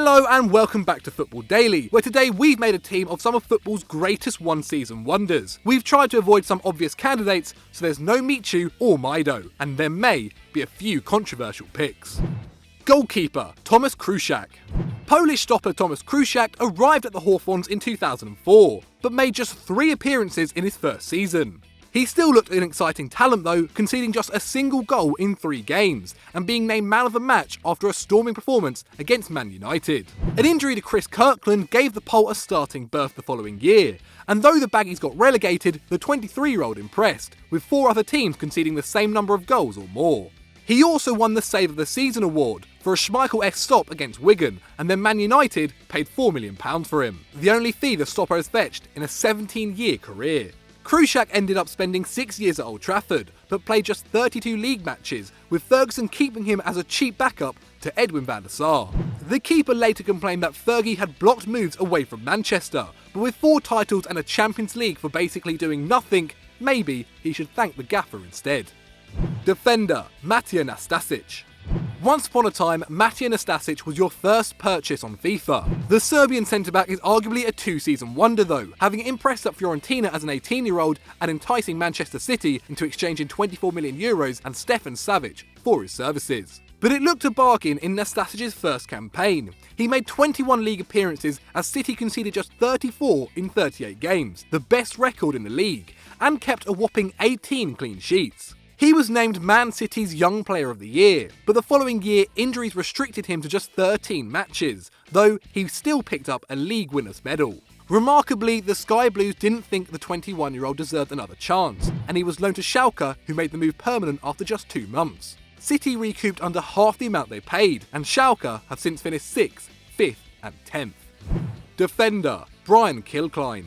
Hello and welcome back to Football Daily, where today we've made a team of some of football's greatest one-season wonders. We've tried to avoid some obvious candidates, so there's no Michu or Mido, and there may be a few controversial picks. Goalkeeper, Tomas Kuszczak. Polish stopper Tomas Kuszczak arrived at the Hawthorns in 2004, but made just 3 appearances in his first season. He still looked an exciting talent though, conceding just a single goal in 3 games, and being named man of the match after a storming performance against Man United. An injury to Chris Kirkland gave the Pole a starting berth the following year, and though the Baggies got relegated, the 23-year-old impressed, with 4 other teams conceding the same number of goals or more. He also won the Save of the Season award for a Schmeichel-esque stop against Wigan, and then Man United paid £4 million for him, the only fee the stopper has fetched in a 17-year career. Kuszczak ended up spending 6 years at Old Trafford, but played just 32 league matches, with Ferguson keeping him as a cheap backup to Edwin van der Sar. The keeper later complained that Fergie had blocked moves away from Manchester, but with 4 titles and a Champions League for basically doing nothing, maybe he should thank the gaffer instead. Defender, Matija Nastasic. Once upon a time, Matija Nastasic was your first purchase on FIFA. The Serbian centre-back is arguably a 2-season wonder though, having impressed at Fiorentina as an 18-year-old and enticing Manchester City into exchanging €24 million and Stefan Savic for his services. But it looked a bargain in Nastasic's first campaign. He made 21 league appearances as City conceded just 34 in 38 games, the best record in the league, and kept a whopping 18 clean sheets. He was named Man City's Young Player of the Year, but the following year injuries restricted him to just 13 matches, though he still picked up a league winner's medal. Remarkably, the Sky Blues didn't think the 21-year-old deserved another chance, and he was loaned to Schalke, who made the move permanent after just 2 months. City recouped under half the amount they paid, and Schalke have since finished 6th, 5th and 10th. Defender, Brian Kilcline.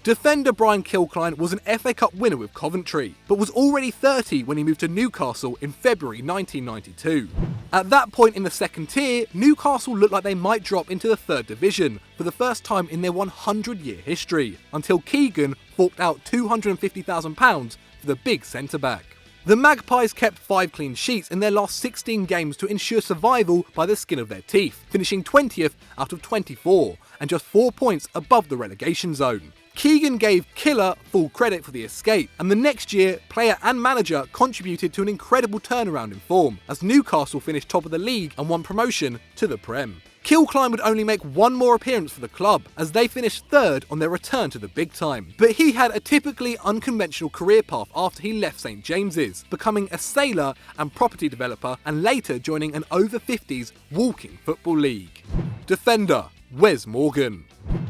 Defender Brian Kilcline was an FA Cup winner with Coventry, but was already 30 when he moved to Newcastle in February 1992. At that point in the second tier, Newcastle looked like they might drop into the 3rd division for the first time in their 100-year history, until Keegan forked out £250,000 for the big centre-back. The Magpies kept 5 clean sheets in their last 16 games to ensure survival by the skin of their teeth, finishing 20th out of 24, and just 4 points above the relegation zone. Keegan gave Killer full credit for the escape, and the next year, player and manager contributed to an incredible turnaround in form, as Newcastle finished top of the league and won promotion to the Prem. Kilcline would only make 1 more appearance for the club, as they finished 3rd on their return to the big time. But he had a typically unconventional career path after he left St James's, becoming a sailor and property developer, and later joining an over-50s walking football league. Defender, Wes Morgan.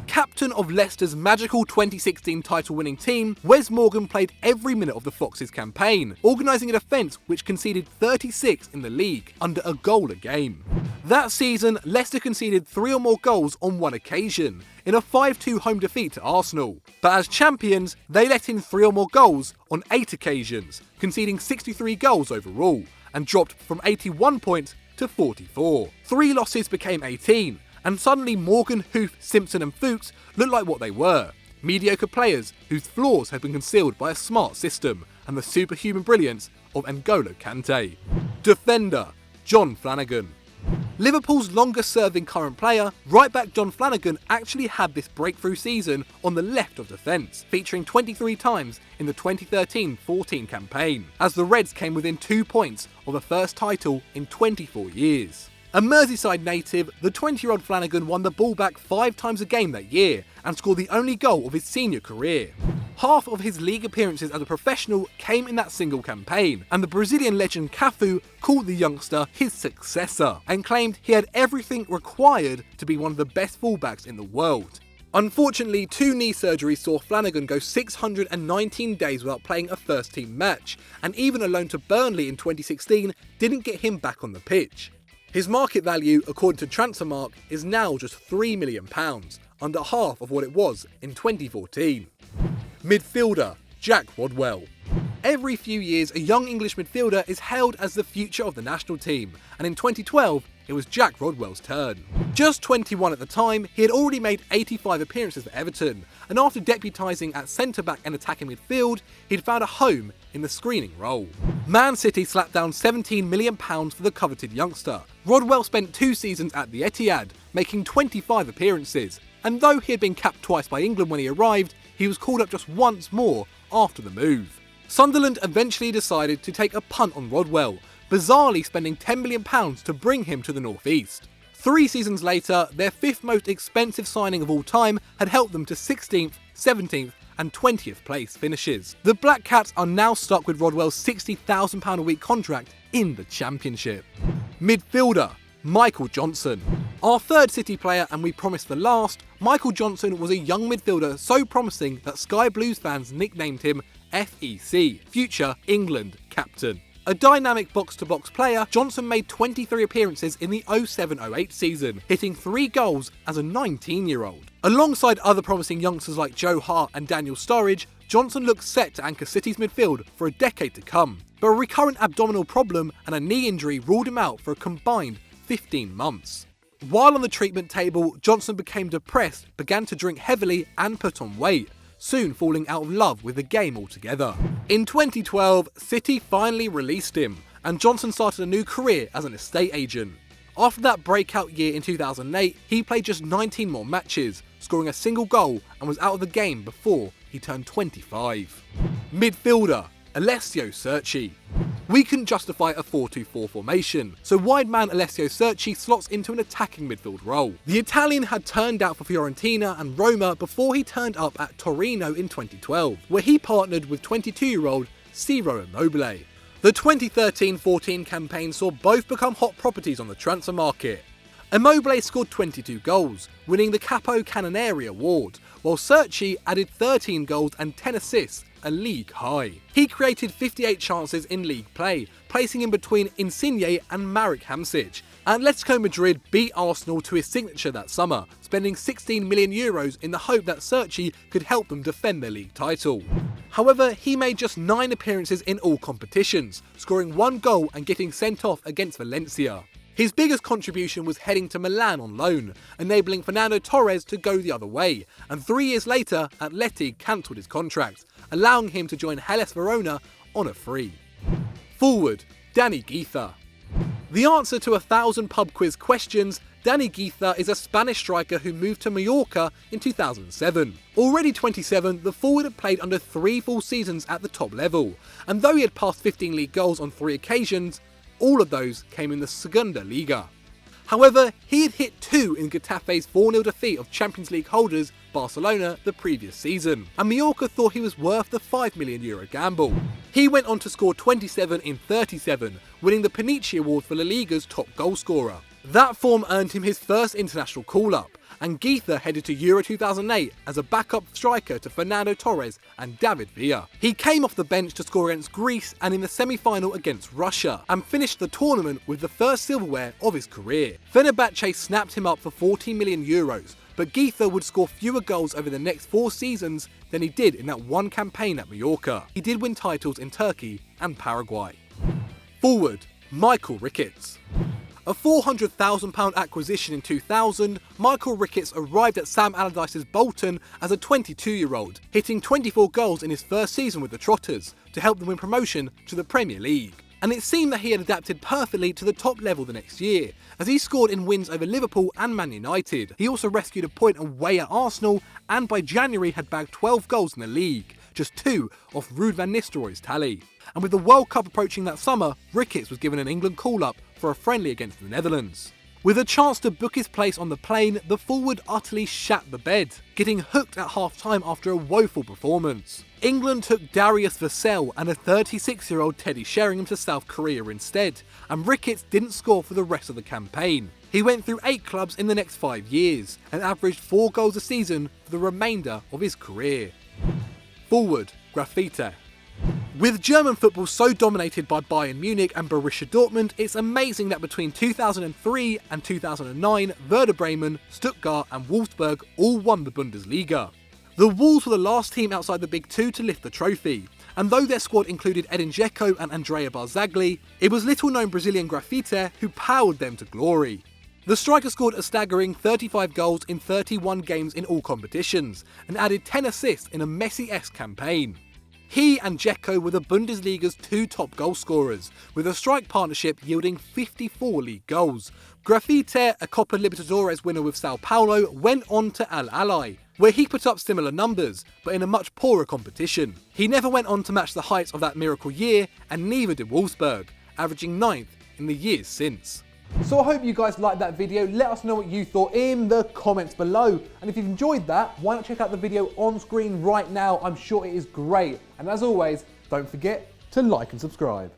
Captain of Leicester's magical 2016 title-winning team, Wes Morgan played every minute of the Foxes' campaign, organising a defence which conceded 36 in the league, under a goal a game. That season, Leicester conceded 3 or more goals on 1 occasion, in a 5-2 home defeat to Arsenal. But as champions, they let in 3 or more goals on 8 occasions, conceding 63 goals overall, and dropped from 81 points to 44. 3 losses became 18, and suddenly Morgan, Hoof, Simpson and Fuchs looked like what they were, mediocre players whose flaws had been concealed by a smart system and the superhuman brilliance of N'Golo Kante. Defender, John Flanagan. Liverpool's longest-serving current player, right-back John Flanagan actually had this breakthrough season on the left of defence, featuring 23 times in the 2013-14 campaign, as the Reds came within 2 points of a first title in 24 years. A Merseyside native, the 20-year-old Flanagan won the ball back 5 times a game that year and scored the only goal of his senior career. Half of his league appearances as a professional came in that single campaign, and the Brazilian legend Cafu called the youngster his successor and claimed he had everything required to be one of the best fullbacks in the world. Unfortunately, 2 knee surgeries saw Flanagan go 619 days without playing a first-team match, and even a loan to Burnley in 2016 didn't get him back on the pitch. His market value, according to Transfermarkt, is now just £3 million, under half of what it was in 2014. Midfielder, Jack Rodwell. Every few years, a young English midfielder is hailed as the future of the national team, and in 2012, it was Jack Rodwell's turn. Just 21 at the time, he had already made 85 appearances for Everton, and after deputising at centre-back and attacking midfield, he'd found a home in the screening role. Man City slapped down £17 million for the coveted youngster. Rodwell spent 2 seasons at the Etihad, making 25 appearances, and though he had been capped twice by England when he arrived, he was called up just once more after the move. Sunderland eventually decided to take a punt on Rodwell, bizarrely spending £10 million to bring him to the North East. 3 seasons later, their 5th most expensive signing of all time had helped them to 16th, 17th and 20th place finishes. The Black Cats are now stuck with Rodwell's £60,000 a week contract in the Championship. Midfielder, Michael Johnson. Our third City player, and we promised the last, Michael Johnson was a young midfielder so promising that Sky Blues fans nicknamed him FEC, Future England Captain. A dynamic box-to-box player, Johnson made 23 appearances in the 07-08 season, hitting 3 goals as a 19-year-old. Alongside other promising youngsters like Joe Hart and Daniel Sturridge, Johnson looks set to anchor City's midfield for a decade to come. But a recurrent abdominal problem and a knee injury ruled him out for a combined 15 months. While on the treatment table, Johnson became depressed, began to drink heavily and put on weight, soon falling out of love with the game altogether. In 2012, City finally released him, and Johnson started a new career as an estate agent. After that breakout year in 2008, he played just 19 more matches, scoring a single goal and was out of the game before he turned 25. Midfielder, Alessio Cerci. We couldn't justify a 4-2-4 formation, so wide man Alessio Cerci slots into an attacking midfield role. The Italian had turned out for Fiorentina and Roma before he turned up at Torino in 2012, where he partnered with 22-year-old Ciro Immobile. The 2013-14 campaign saw both become hot properties on the transfer market. Immobile scored 22 goals, winning the Capo Cannonieri award, while Cerci added 13 goals and 10 assists, a league high. He created 58 chances in league play, placing him between Insigne and Marek Hamsik. Atletico Madrid beat Arsenal to his signature that summer, spending €16 million in the hope that Cerci could help them defend their league title. However, he made just 9 appearances in all competitions, scoring 1 goal and getting sent off against Valencia. His biggest contribution was heading to Milan on loan, enabling Fernando Torres to go the other way, and 3 years later, Atleti cancelled his contract, allowing him to join Hellas Verona on a free. Forward, Dani Guiza. The answer to 1,000 pub quiz questions, Dani Guiza is a Spanish striker who moved to Mallorca in 2007. Already 27, the forward had played under 3 full seasons at the top level, and though he had passed 15 league goals on 3 occasions, all of those came in the Segunda Liga. However, he had hit 2 in Getafe's 4-0 defeat of Champions League holders Barcelona the previous season, and Mallorca thought he was worth the €5 million gamble. He went on to score 27 in 37, winning the Panici Award for La Liga's top goalscorer. That form earned him his first international call-up, and Guiza headed to Euro 2008 as a backup striker to Fernando Torres and David Villa. He came off the bench to score against Greece and in the semi-final against Russia, and finished the tournament with the first silverware of his career. Fenerbahce snapped him up for €40 million, but Guiza would score fewer goals over the next 4 seasons than he did in that one campaign at Mallorca. He did win titles in Turkey and Paraguay. Forward, Michael Ricketts. A £400,000 acquisition in 2000, Michael Ricketts arrived at Sam Allardyce's Bolton as a 22-year-old, hitting 24 goals in his first season with the Trotters to help them win promotion to the Premier League. And it seemed that he had adapted perfectly to the top level the next year, as he scored in wins over Liverpool and Man United. He also rescued a point away at Arsenal, and by January had bagged 12 goals in the league, just 2 off Ruud van Nistelrooy's tally. And with the World Cup approaching that summer, Ricketts was given an England call-up for a friendly against the Netherlands. With a chance to book his place on the plane, the forward utterly shat the bed, getting hooked at half-time after a woeful performance. England took Darius Vassell and a 36-year-old Teddy Sheringham to South Korea instead, and Ricketts didn't score for the rest of the campaign. He went through 8 clubs in the next 5 years, and averaged 4 goals a season for the remainder of his career. Forward, Grafite. With German football so dominated by Bayern Munich and Borussia Dortmund, it's amazing that between 2003 and 2009, Werder Bremen, Stuttgart and Wolfsburg all won the Bundesliga. The Wolves were the last team outside the Big Two to lift the trophy, And though their squad included Edin Dzeko and Andrea Barzagli, it was little-known Brazilian Grafite who powered them to glory. The striker scored a staggering 35 goals in 31 games in all competitions, and added 10 assists in a Messi-esque campaign. He and Dzeko were the Bundesliga's 2 top goal scorers, with a strike partnership yielding 54 league goals. Grafite, a Copa Libertadores winner with Sao Paulo, went on to Al Ahly, where he put up similar numbers, but in a much poorer competition. He never went on to match the heights of that miracle year, and neither did Wolfsburg, averaging 9th in the years since. So I hope you guys liked that video. Let us know what you thought in the comments below. And if you've enjoyed that, why not check out the video on screen right now? I'm sure it is great. And as always, don't forget to like and subscribe.